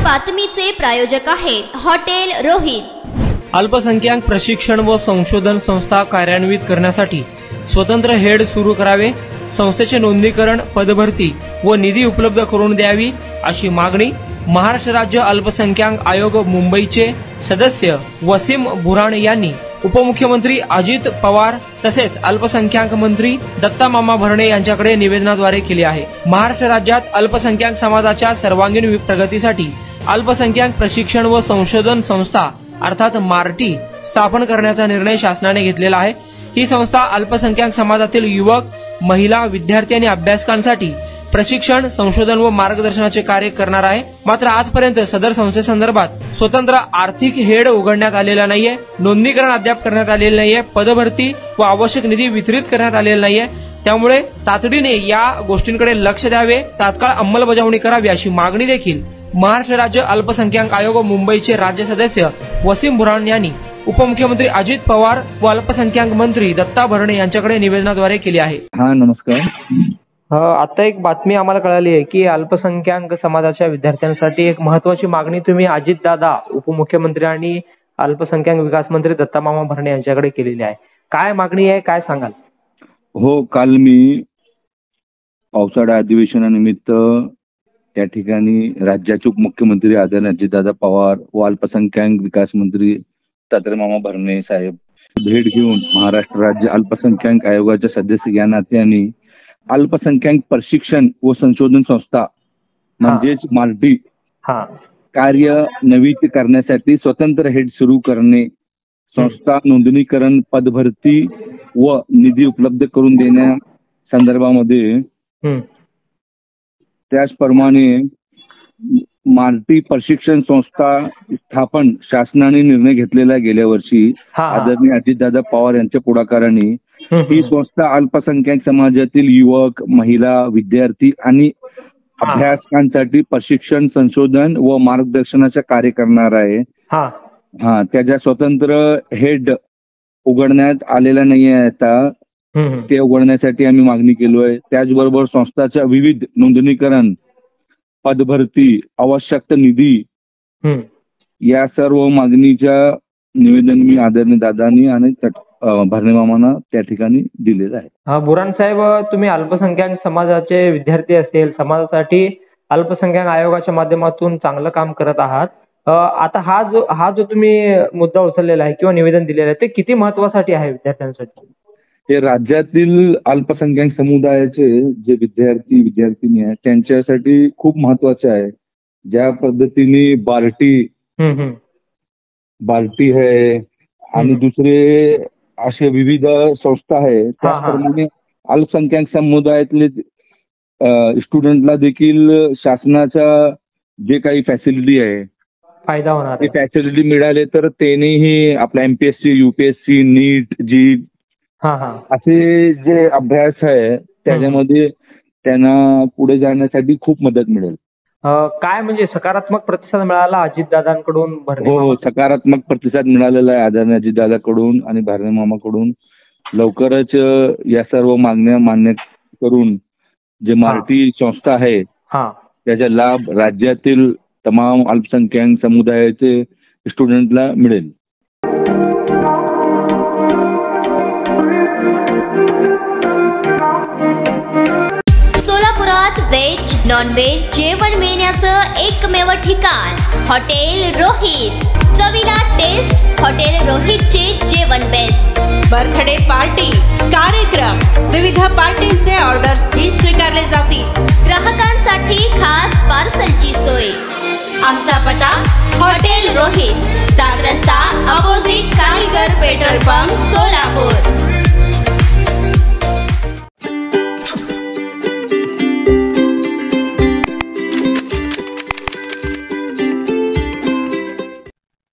बातमीचे प्रायोजक आहेत हॉटेल रोहित। अल्पसंख्याक प्रशिक्षण व संशोधन संस्था कार्यान्वित करण्यासाठी स्वतंत्र हेड सुरू करावे, संस्थेचे नोंदणीकरण, पदभरती व निधी उपलब्ध करून द्यावी अशी मागणी महाराष्ट्र राज्य अल्पसंख्याक आयोग मुंबईचे सदस्य वसीम बुराण यांनी उपमुख्यमंत्री अजित पवार तसेच अल्पसंख्याक मंत्री दत्ता मामा भरणे यांच्याकडे निवेदनाद्वारे केली आहे। महाराष्ट्र राज्यात अल्पसंख्याक समाजाच्या सर्वांगीण प्रगतीसाठी अल्पसंख्याक प्रशिक्षण व संशोधन संस्था अर्थात मार्टी स्थापन करण्याचा निर्णय शासनाने घेतलेला आहे। ही संस्था अल्पसंख्याक समाजातील युवक, महिला, विद्यार्थी आणि अभ्यासकांसाठी प्रशिक्षण, संशोधन व मार्गदर्शनाचे कार्य करणार आहे। मात्र आजपर्यंत सदर संस्थेसंदर्भात स्वतंत्र आर्थिक हेड उघडण्यात आलेला नाहीये, नोंदणीकरण अद्याप करण्यात आलेले नाहीये, पदभरती व आवश्यक निधी वितरित करण्यात आलेला नाहीये। त्यामुळे तातडीने या गोष्टींकडे लक्ष द्यावे, तात्काळ अंमलबजावणी करावी अशी मागणी देखील महाराष्ट्र राज्य अल्पसंख्याक आयोग मुंबईचे राज्य सदस्य वसीम बुराण यांनी उपमुख्यमंत्री अजित पवार व अल्पसंख्याक मंत्री दत्ता भरणे यांच्याकडे निवेदनाद्वारे केली आहे। हा, नमस्कार। आता एक बातमी आम्हाला कळाली आहे की अल्पसंख्याक समाजाच्या विद्यार्थ्यांसाठी एक महत्वाची मागणी तुम्ही अजितदादा, उपमुख्यमंत्री आणि अल्पसंख्याक विकास मंत्री दत्ता मामा भरणे यांच्याकडे केलेली आहे। काय मागणी आहे, काय सांगाल? हो, काल मी पावसाळी अधिवेशनानिमित्त त्या ठिकाणी राज्याचे उपमुख्यमंत्री आदरणीय अजितदादा पवार व अल्पसंख्याक विकास मंत्री दत्ता मामा भरणे साहेब भेट घेऊन महाराष्ट्र राज्य अल्पसंख्याक आयोगाच्या सदस्य या नात्याने अल्पसंख्याक प्रशिक्षण व संशोधन संस्था म्हणजेच मार्टी कार्य नवीन करण्यासाठी स्वतंत्र हेड सुरू करणे, संस्था नोंदणीकरण, पदभरती व निधी उपलब्ध करून देण्या संदर्भामध्ये त्याचप्रमाणे मार्टी प्रशिक्षण संस्था स्थापन शासनाने निर्णय घेतलेला गेल्या वर्षी आदरणीय अजितदादा पवार यांच्या पुढाकाराने ही संस्था अल्पसंख्याक समाजातील युवक, महिला, विद्यार्थी आणि अभ्यासकांसाठी प्रशिक्षण, संशोधन व मार्गदर्शनाचे कार्य करणार आहे। त्याच्या स्वतंत्र हेड उघडण्यात आलेला नाहीये, आता ते उघडण्यासाठी आम्ही मागणी केलोय। त्याचबरोबर संस्थाच्या विविध नोंदणीकरण, पदभरती, आवश्यक निधी या सर्व मागणीच्या निवेदन मी आदरणीय दादांनी आणि भरणे मामांना त्या ठिकाणी दिलेलं आहे। बुराण साहेब, तुम्ही अल्पसंख्याक समाजाचे विद्यार्थी असेल, समाजासाठी अल्पसंख्याक आयोगाच्या माध्यमातून चांगलं काम करत आहात। आता हा जो तुम्ही मुद्दा उचललेला आहे किंवा निवेदन दिलेलं आहे ते किती महत्वासाठी आहे विद्यार्थ्यांसाठी? हे राज्यातील अल्पसंख्याक समुदायाचे जे विद्यार्थी आहेत त्यांच्यासाठी खूप महत्वाचे आहे। ज्या पद्धतीने बार्टी आहे आणि दुसरे असे विविध संस्था आहे, त्याप्रमाणे अल्पसंख्याक समुदायातले स्टुडंटला देखील शासनाचा जे काही फॅसिलिटी आहे फायदा होणार, ते फॅसिलिटी मिळाले तर त्यांनीही आपला MPSC, UPSC, नीट, जी असे जे अभ्यास आहे त्याच्यामध्ये त्यांना पुढे जाण्यासाठी खूप मदत मिळेल। काय म्हणजे सकारात्मक प्रतिसाद मिळाला अजितदादांकडून? हो, सकारात्मक प्रतिसाद मिळालेला आहे आदरणीय अजितदादाकडून आणि भरणे मामाकडून। लवकरच या सर्व मागण्या मान्य करून जे मार्टी संस्था आहे त्याचा लाभ राज्यातील तमाम अल्पसंख्याक समुदायाचे स्टुडंटला मिळेल। सोलापुरात व्हेज, नॉन व्हेज जेवण मिळण्याचं एकमेव ठिकाण हॉटेल रोहित। चवीला टेस्ट, हॉटेल रोहितचे जेवण बेस्ट। बर्थडे पार्टी, कार्यक्रम, विविध पार्टींचे ऑर्डर्स ही स्वीकारले जातील। ग्राहकांसाठी खास पार्सलची सोय। आमचा पत्ता हॉटेल रोहित, 7 रस्ता अपोजिट कारीगर पेट्रोल पंप, सोलापूर।